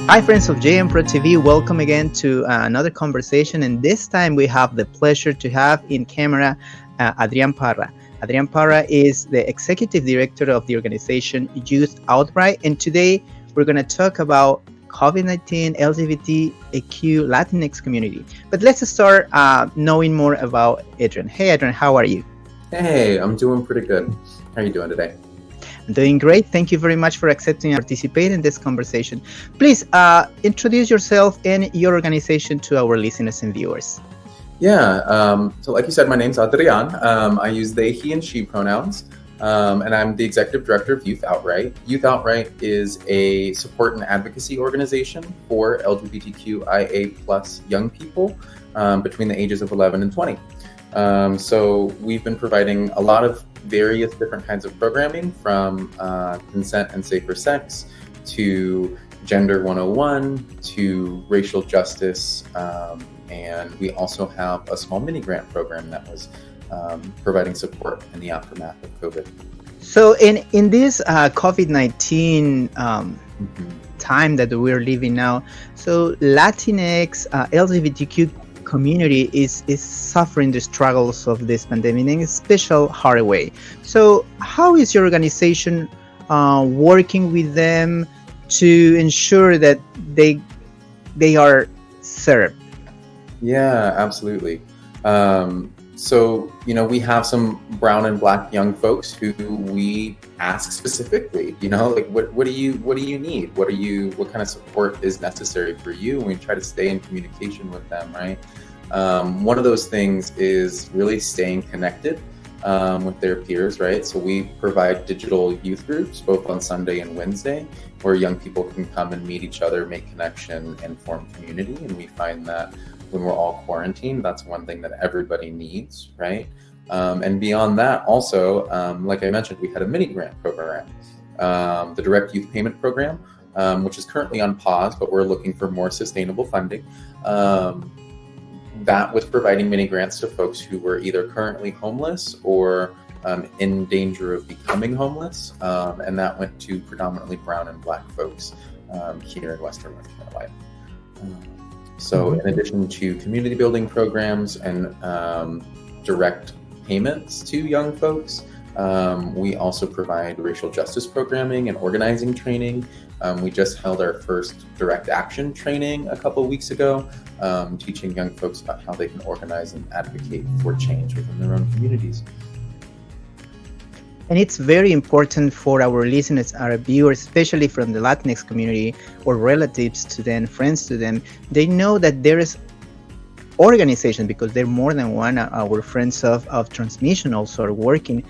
Hi friends of JM Pro TV, welcome again to another conversation, and this time we have the pleasure to have in camera Adrian Parra. Adrian Parra is the Executive Director of the organization Youth Outright, and today we're going to talk about COVID-19, LGBTQ, Latinx community. But let's start knowing more about Adrian. Hey Adrian, how are you? Hey, I'm doing pretty good. How are you doing today? I'm doing great. Thank you very much for accepting and participating in this conversation. Please introduce yourself and your organization to our listeners and viewers. Yeah, so like you said, my name's Adrian. I use they, he, and she pronouns, and I'm the Executive Director of Youth Outright. Youth Outright is a support and advocacy organization for LGBTQIA plus young people between the ages of 11 and 20. So we've been providing a lot of various different kinds of programming, from consent and safer sex to gender 101 to racial justice, and we also have a small mini grant program that was providing support in the aftermath of COVID. So in this COVID-19 time that we're living now, so Latinx, LGBTQ community is suffering the struggles of this pandemic in a special hard way. So how is your organization working with them to ensure that they are served? Yeah, absolutely. So, we have some brown and black young folks who we ask specifically, like, what do you need? What kind of support is necessary for you? And we try to stay in communication with them, right? One of those things is really staying connected with their peers, right? So we provide digital youth groups, both on Sunday and Wednesday, where young people can come and meet each other, make connection, and form community. And we find that when we're all quarantined, that's one thing that everybody needs, right? And beyond that, also, like I mentioned, we had a mini grant program, the Direct Youth Payment Program, which is currently on pause, but we're looking for more sustainable funding. That was providing mini grants to folks who were either currently homeless or in danger of becoming homeless, and that went to predominantly brown and black folks here in Western North Carolina. So in addition to community building programs and direct payments to young folks, we also provide racial justice programming and organizing training. We just held our first direct action training a couple of weeks ago, teaching young folks about how they can organize and advocate for change within their own communities. And it's very important for our listeners, our viewers, especially from the Latinx community or relatives to them, friends to them, they know that there is organization, because there are more than one. Our friends of transmission also are working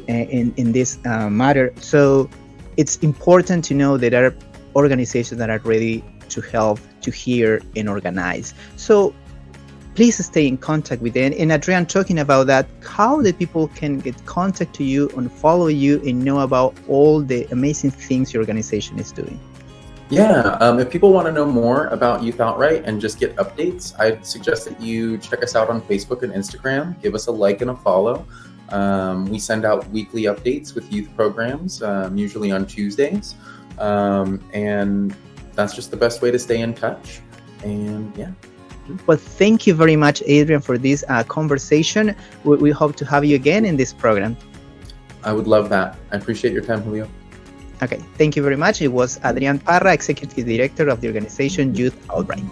in this matter. So it's important to know that there are organizations that are ready to help, to hear, and organize. So please stay in contact with them. And Adrian, talking about that, how the people can get contact to you and follow you and know about all the amazing things your organization is doing. Yeah, if people want to know more about Youth Outright and just get updates, I'd suggest that you check us out on Facebook and Instagram. Give us a like and a follow. We send out weekly updates with youth programs, usually on Tuesdays. And that's just the best way to stay in touch. And yeah. Well, thank you very much, Adrian, for this conversation. We hope to have you again in this program. I would love that. I appreciate your time, Julio. Okay, thank you very much. It was Adrian Parra, Executive Director of the organization Youth Outright.